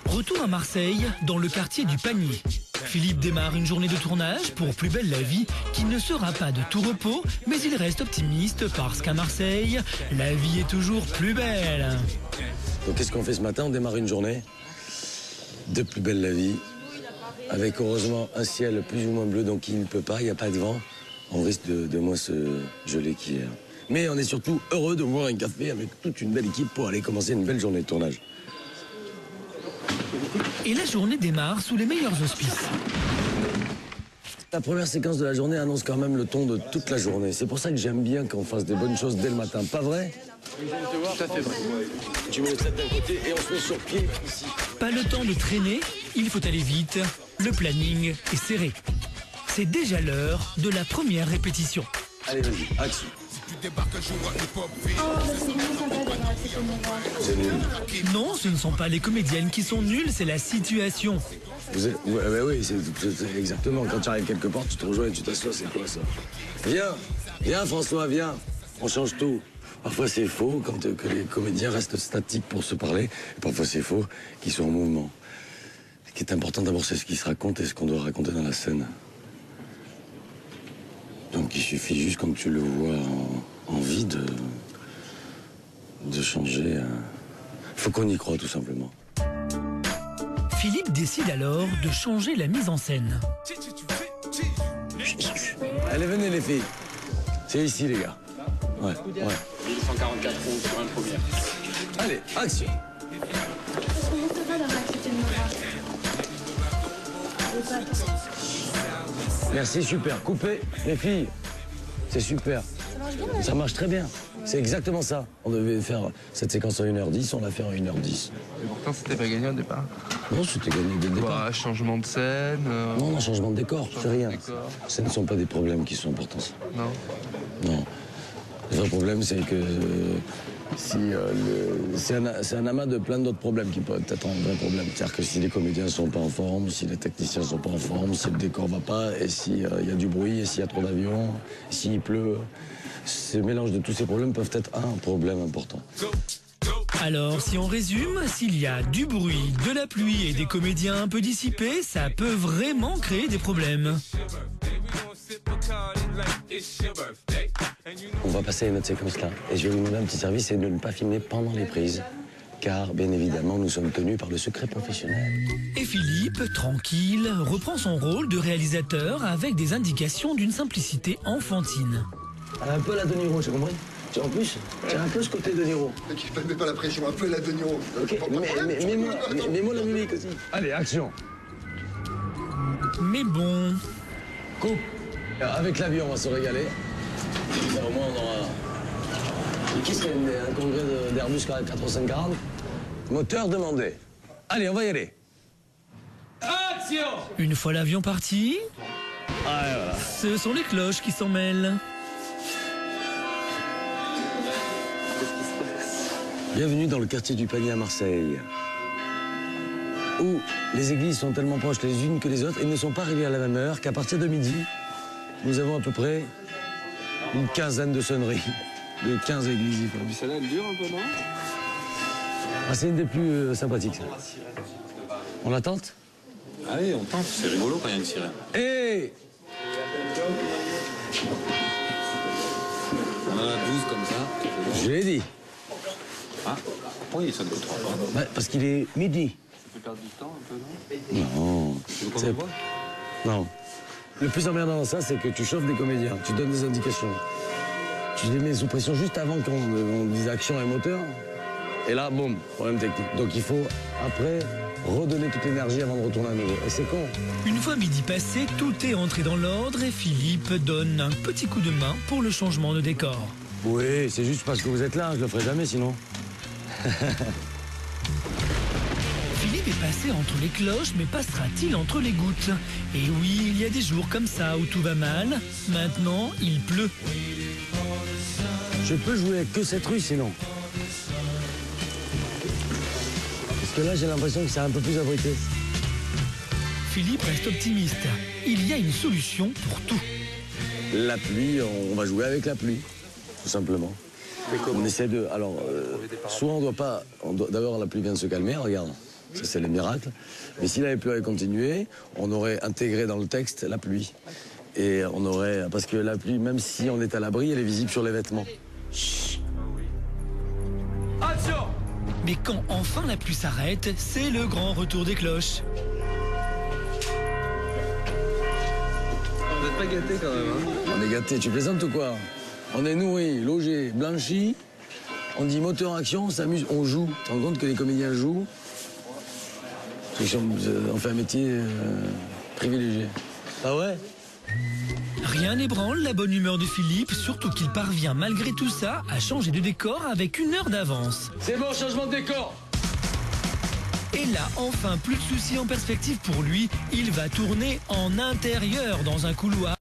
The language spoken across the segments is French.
Retour à Marseille, dans le quartier du Panier. Philippe démarre une journée de tournage pour Plus belle la vie, qui ne sera pas de tout repos, mais il reste optimiste parce qu'à Marseille, la vie est toujours plus belle. Donc qu'est-ce qu'on fait ce matin? On démarre une journée de Plus belle la vie, avec heureusement un ciel plus ou moins bleu, donc il ne peut pas, il n'y a pas de vent. On risque de moins se geler qu'hier. Mais on est surtout heureux de boire un café avec toute une belle équipe pour aller commencer une belle journée de tournage. Et la journée démarre sous les meilleurs auspices. La première séquence de la journée annonce quand même le ton de toute la journée. C'est pour ça que j'aime bien qu'on fasse des bonnes choses dès le matin. Pas vrai? Tout à fait vrai. Tu mets le set d'un côté et on se met sur pied ici. Pas le temps de traîner, il faut aller vite. Le planning est serré. C'est déjà l'heure de la première répétition. Allez, vas-y, action. C'est nul. Non, ce ne sont pas les comédiennes qui sont nulles, c'est la situation. Oui, c'est exactement. Quand tu arrives quelque part, tu te rejoins et tu t'assois, c'est quoi ça? Viens François, viens. On change tout. Parfois c'est faux que les comédiens restent statiques pour se parler. Et parfois c'est faux qu'ils soient en mouvement. Ce qui est important d'abord, c'est ce qui se raconte et ce qu'on doit raconter dans la scène. Donc il suffit juste, comme tu le vois en vie, de changer. Faut qu'on y croit tout simplement. Philippe décide alors de changer la mise en scène. Allez, venez les filles. C'est ici les gars. Ouais. 1144 ronds sur un premier. Allez, action. Merci, super. Coupez, les filles. C'est super. Ça marche très bien. C'est exactement ça. On devait faire cette séquence en 1h10, on l'a fait en 1h10. Et pourtant, c'était pas gagné au départ. Non, c'était gagné dès le départ. Bah, changement de scène. Non, changement de décor, c'est rien. Ce ne sont pas des problèmes qui sont importants. Non. Non. Le vrai problème, c'est que c'est un amas de plein d'autres problèmes qui peuvent être un vrai problème. C'est-à-dire que si les comédiens ne sont pas en forme, si les techniciens ne sont pas en forme, si le décor ne va pas, et s'il y a du bruit, et s'il y a trop d'avions, s'il pleut, ces mélanges de tous ces problèmes peuvent être un problème important. Alors, si on résume, s'il y a du bruit, de la pluie et des comédiens un peu dissipés, ça peut vraiment créer des problèmes. On va passer à une autre séquence là, et je vais vous demander un petit service, c'est de ne pas filmer pendant les prises, car bien évidemment nous sommes tenus par le secret professionnel. Et Philippe, tranquille, reprend son rôle de réalisateur avec des indications d'une simplicité enfantine. Un peu la De Niro, j'ai compris. En plus, tu as un peu ce côté De Niro. Ne mets pas la pression, un peu la De Niro. Ok, mets-moi la mimique aussi. Allez, action. Mais bon... Coupe. Avec l'avion, on va se régaler. Ça, au moins, on aura... Qui serait un congrès d'Airbus 440? Moteur demandé. Allez, on va y aller. Action! Une fois l'avion parti... Voilà. Ce sont les cloches qui s'en mêlent. Bienvenue dans le quartier du Panier à Marseille, où les églises sont tellement proches les unes que les autres et ne sont pas arrivées à la même heure qu'à partir de midi, nous avons à peu près une quinzaine de sonneries de 15 églises. Puis celle-là, elle dure un peu, non? C'est une des plus sympathiques. Ça. On la tente? Allez, on tente, c'est rigolo quand il y a une sirène. Hé! On en a 12 comme ça. Je l'ai dit. Ah, oui, ça ne coûtera pas. Ouais, parce qu'il est midi. Ça peut perdre du temps un peu, non? Non. Tu veux qu'on le voit? Non. Le plus emmerdant dans ça, c'est que tu chauffes des comédiens, tu donnes des indications. Tu les mets sous pression juste avant qu'on dise action et moteur. Et là, boum, problème technique. Donc il faut, après, redonner toute l'énergie avant de retourner à nouveau. Et c'est con. Une fois midi passé, tout est entré dans l'ordre et Philippe donne un petit coup de main pour le changement de décor. Oui, c'est juste parce que vous êtes là, je le ferai jamais sinon. Philippe est passé entre les cloches, mais passera-t-il entre les gouttes? Et oui, il y a des jours comme ça où tout va mal. Maintenant, il pleut. Je peux jouer avec que cette rue sinon. Parce que là, j'ai l'impression que c'est un peu plus abrité. Philippe reste optimiste. Il y a une solution pour tout. La pluie, on va jouer avec la pluie, tout simplement. On essaie de... Alors, soit on doit pas... D'abord, la pluie vient de se calmer, regarde. Ça, c'est le miracle. Mais si la pluie avait continué, on aurait intégré dans le texte la pluie. Et on aurait... Parce que la pluie, même si on est à l'abri, elle est visible sur les vêtements. Action! Mais quand enfin la pluie s'arrête, c'est le grand retour des cloches. Vous n'êtes pas gâtés quand même, hein? On est gâtés, tu plaisantes ou quoi? On est nourris, logés, blanchis. On dit moteur action, on s'amuse, on joue. Tu te rends compte que les comédiens jouent? On fait un métier privilégié. Ah ouais? Rien n'ébranle la bonne humeur de Philippe, surtout qu'il parvient malgré tout ça à changer de décor avec 1 heure d'avance. C'est bon, changement de décor! Et là, enfin, plus de soucis en perspective pour lui. Il va tourner en intérieur dans un couloir,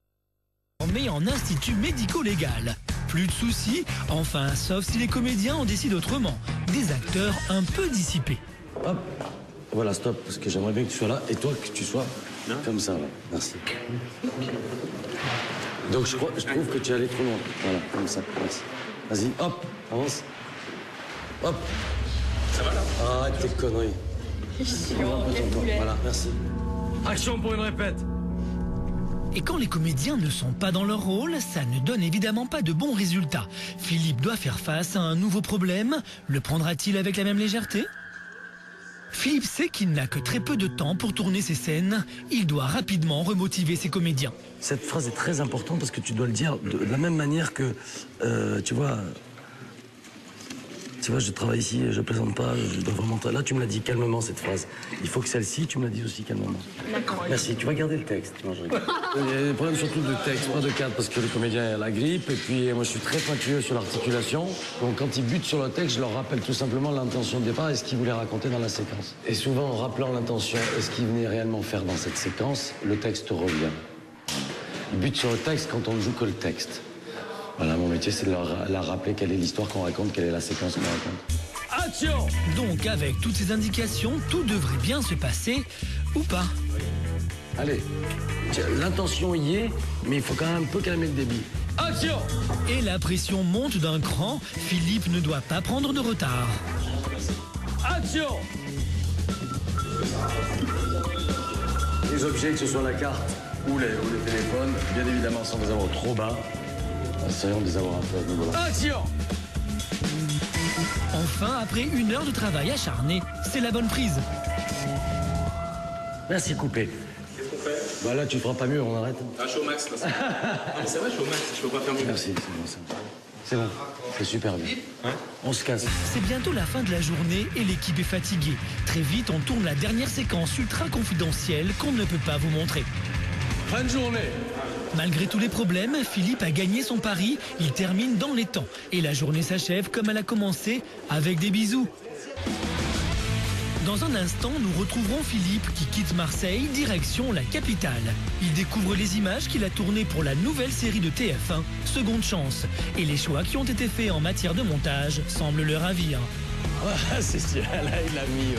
mais en institut médico-légal. Plus de soucis, enfin, sauf si les comédiens en décident autrement. Des acteurs un peu dissipés. Hop, voilà, stop, parce que j'aimerais bien que tu sois là, et toi, que tu sois comme ça, là. Merci. Donc, je trouve que tu es allé trop loin. Voilà, comme ça, merci. Vas-y, hop, avance. Hop. Ça va, là? Arrête tes conneries. Voilà, merci. Action pour une répète. Et quand les comédiens ne sont pas dans leur rôle, ça ne donne évidemment pas de bons résultats. Philippe doit faire face à un nouveau problème. Le prendra-t-il avec la même légèreté ? Philippe sait qu'il n'a que très peu de temps pour tourner ses scènes. Il doit rapidement remotiver ses comédiens. Cette phrase est très importante parce que tu dois le dire de la même manière que, tu vois, je travaille ici, je plaisante pas, je dois vraiment... Là, tu me l'as dit calmement, cette phrase. Il faut que celle-ci, tu me l'as dit aussi calmement. D'accord. Merci, tu vas garder le texte. Non, je regarde. Il y a des problèmes surtout de texte, pas de cadre, parce que le comédien a la grippe, et puis moi, je suis très pointueux sur l'articulation. Donc, quand ils butent sur le texte, je leur rappelle tout simplement l'intention de départ et ce qu'ils voulaient raconter dans la séquence. Et souvent, en rappelant l'intention et ce qu'ils venaient réellement faire dans cette séquence, le texte revient. Ils butent sur le texte quand on ne joue que le texte. Voilà, mon métier, c'est de leur rappeler quelle est l'histoire qu'on raconte, quelle est la séquence qu'on raconte. Action! Donc, avec toutes ces indications, tout devrait bien se passer, ou pas. Allez, l'intention y est, mais il faut quand même un peu calmer le débit. Action! Et la pression monte d'un cran. Philippe ne doit pas prendre de retard. Action! Les objets, que ce soit la carte ou les téléphones, bien évidemment sans les avoir trop bas. Essayons de les avoir un peu à ce niveau-là. Action! Enfin, après 1 heure de travail acharné, c'est la bonne prise. Merci, coupé. Qu'est-ce qu'on fait? Bah là, tu feras pas mieux, on arrête. Ah, je suis au max, là. Non, mais c'est vrai, je suis au max, je peux pas faire mieux. Merci, c'est bon, c'est bon. C'est bon, c'est super bien. Ouais. On se casse. C'est bientôt la fin de la journée et l'équipe est fatiguée. Très vite, on tourne la dernière séquence ultra confidentielle qu'on ne peut pas vous montrer. Fin de journée. Malgré tous les problèmes, Philippe a gagné son pari. Il termine dans les temps. Et la journée s'achève comme elle a commencé, avec des bisous. Dans un instant, nous retrouverons Philippe qui quitte Marseille, direction la capitale. Il découvre les images qu'il a tournées pour la nouvelle série de TF1, Seconde Chance. Et les choix qui ont été faits en matière de montage semblent le ravir. Ah, c'est sûr, là, il l'a mis.